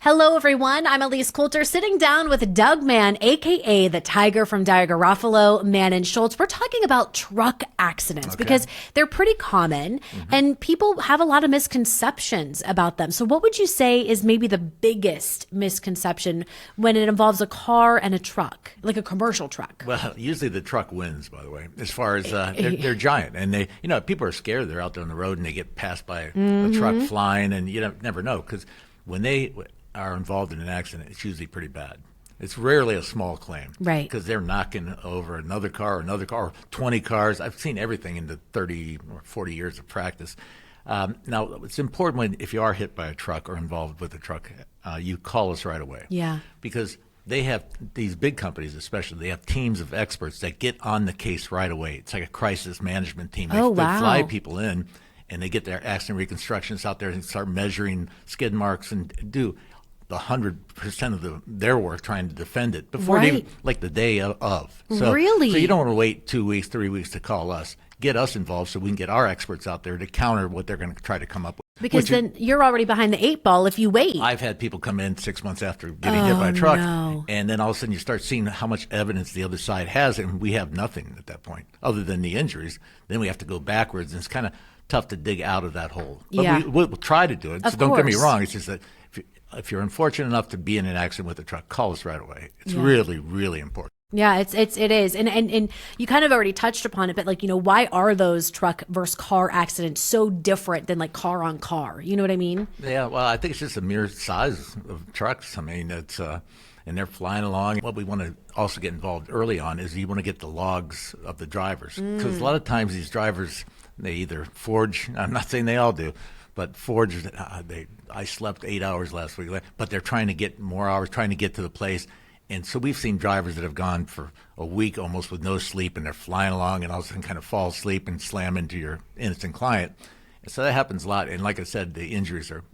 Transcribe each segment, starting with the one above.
Hello, everyone. I'm Elise Coulter, sitting down with Doug Mann, a.k.a. the Tiger from Dyer, Garofalo, Mann Schultz. We're talking about truck accidents because they're pretty common and people have a lot of misconceptions about them. So what would you say is maybe the biggest misconception when it involves a car and a truck, like a commercial truck? Well, usually the truck wins, by the way, as far as they're giant. And they, people are scared. They're out there on the road and they get passed by a truck flying, and you never know, because when they are involved in an accident, it's usually pretty bad. It's rarely a small claim. Right. Because they're knocking over another car, 20 cars. I've seen everything in the 30 or 40 years of practice. Now, it's important if you are hit by a truck or involved with a truck, you call us right away. Yeah. Because they have, these big companies especially, they have teams of experts that get on the case right away. It's like a crisis management team. They fly people in, and they get their accident reconstructions out there and start measuring skid marks and do 100% of their work trying to defend it before they, like the day of. So, really? So you don't want to wait 2 weeks, 3 weeks to call us. Get us involved so we can get our experts out there to counter what they're going to try to come up with. Because then you're already behind the 8 ball if you wait. I've had people come in 6 months after getting hit by a truck, and then all of a sudden you start seeing how much evidence the other side has, and we have nothing at that point other than the injuries. Then we have to go backwards, and it's kind of tough to dig out of that hole. But we'll try to do it. So don't get me wrong. It's just that if you're unfortunate enough to be in an accident with a truck, call us right away. It's really, really important. Yeah, it is. And you kind of already touched upon it, but why are those truck versus car accidents so different than like car on car? You know what I mean? Yeah, well, I think it's just the mere size of trucks. I mean, it's and they're flying along. What we want to also get involved early on is you want to get the logs of the drivers. Because a lot of times these drivers, they either forge, I'm not saying they all do, but forge, I slept 8 hours last week, but they're trying to get more hours, trying to get to the place. And so we've seen drivers that have gone for a week almost with no sleep, and they're flying along and all of a sudden kind of fall asleep and slam into your innocent client. And so that happens a lot. And like I said, the injuries are,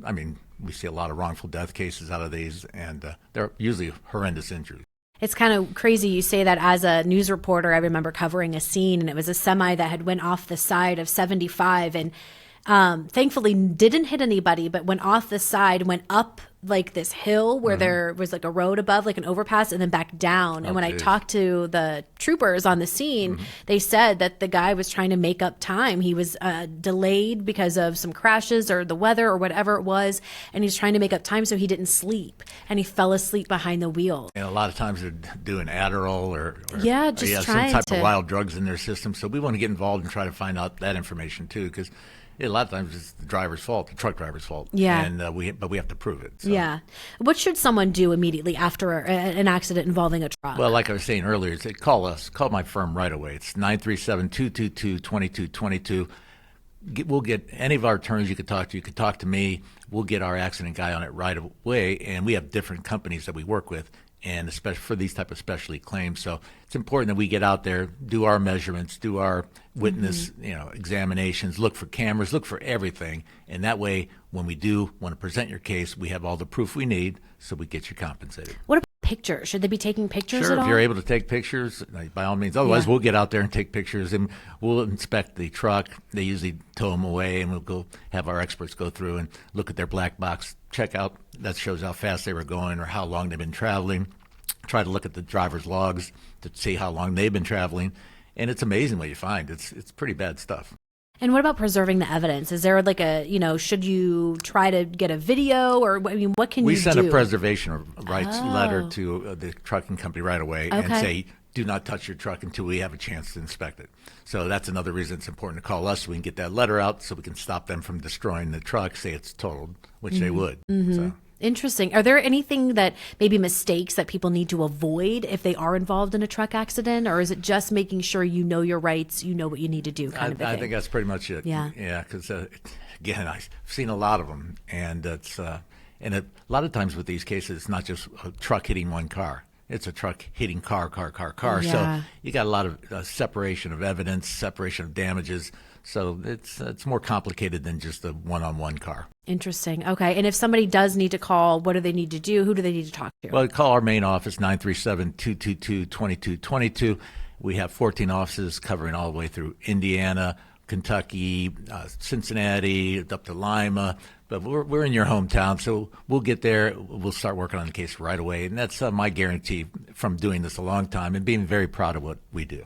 we see a lot of wrongful death cases out of these, and they're usually horrendous injuries. It's kind of crazy you say that. As a news reporter, I remember covering a scene, and it was a semi that had went off the side of 75 and thankfully didn't hit anybody, but went off the side, went up like this hill where there was like a road above, like an overpass, and then back down. And when I talked to the troopers on the scene, they said that the guy was trying to make up time. He was delayed because of some crashes or the weather or whatever it was, and he's trying to make up time so he didn't sleep, and he fell asleep behind the wheel. And a lot of times they're doing Adderall or trying some type of wild drugs in their system. So we want to get involved and try to find out that information too, because a lot of times it's the driver's fault, the truck driver's fault. Yeah. And but we have to prove it. So. Yeah. What should someone do immediately after an accident involving a truck? Well, like I was saying earlier, call us. Call my firm right away. It's 937-222-2222. We'll get any of our attorneys you could talk to. You could talk to me. We'll get our accident guy on it right away. And we have different companies that we work with, and especially for these type of specialty claims. So it's important that we get out there, do our measurements, do our witness examinations, look for cameras, look for everything. And that way, when we do want to present your case, we have all the proof we need so we get you compensated. What about pictures? Should they be taking pictures at all? Sure, if you're able to take pictures, by all means. Otherwise, we'll get out there and take pictures, and we'll inspect the truck. They usually tow them away, and we'll go have our experts go through and look at their black box, check out, that shows how fast they were going or how long they've been traveling. Try to look at the driver's logs to see how long they've been traveling. And it's amazing what you find. It's pretty bad stuff. And what about preserving the evidence? Is there like should you try to get a video, or what can you do? We send a preservation of rights letter to the trucking company right away and say, do not touch your truck until we have a chance to inspect it. So that's another reason it's important to call us so we can get that letter out so we can stop them from destroying the truck, say it's totaled, which they would. So. Interesting. Are there anything that maybe mistakes that people need to avoid if they are involved in a truck accident, or is it just making sure you know your rights, you know what you need to do kind of a thing? I think that's pretty much it. Yeah. Yeah, because again, I've seen a lot of them, and it's and a lot of times with these cases, it's not just a truck hitting one car. It's a truck hitting car. Yeah. So you got a lot of separation of evidence, separation of damages. So it's more complicated than just a one-on-one car. Interesting. Okay. And if somebody does need to call, what do they need to do? Who do they need to talk to? Well, call our main office, 937-222-2222. We have 14 offices covering all the way through Indiana, Kentucky, Cincinnati, up to Lima. But we're in your hometown, so we'll get there. We'll start working on the case right away. And that's my guarantee from doing this a long time and being very proud of what we do.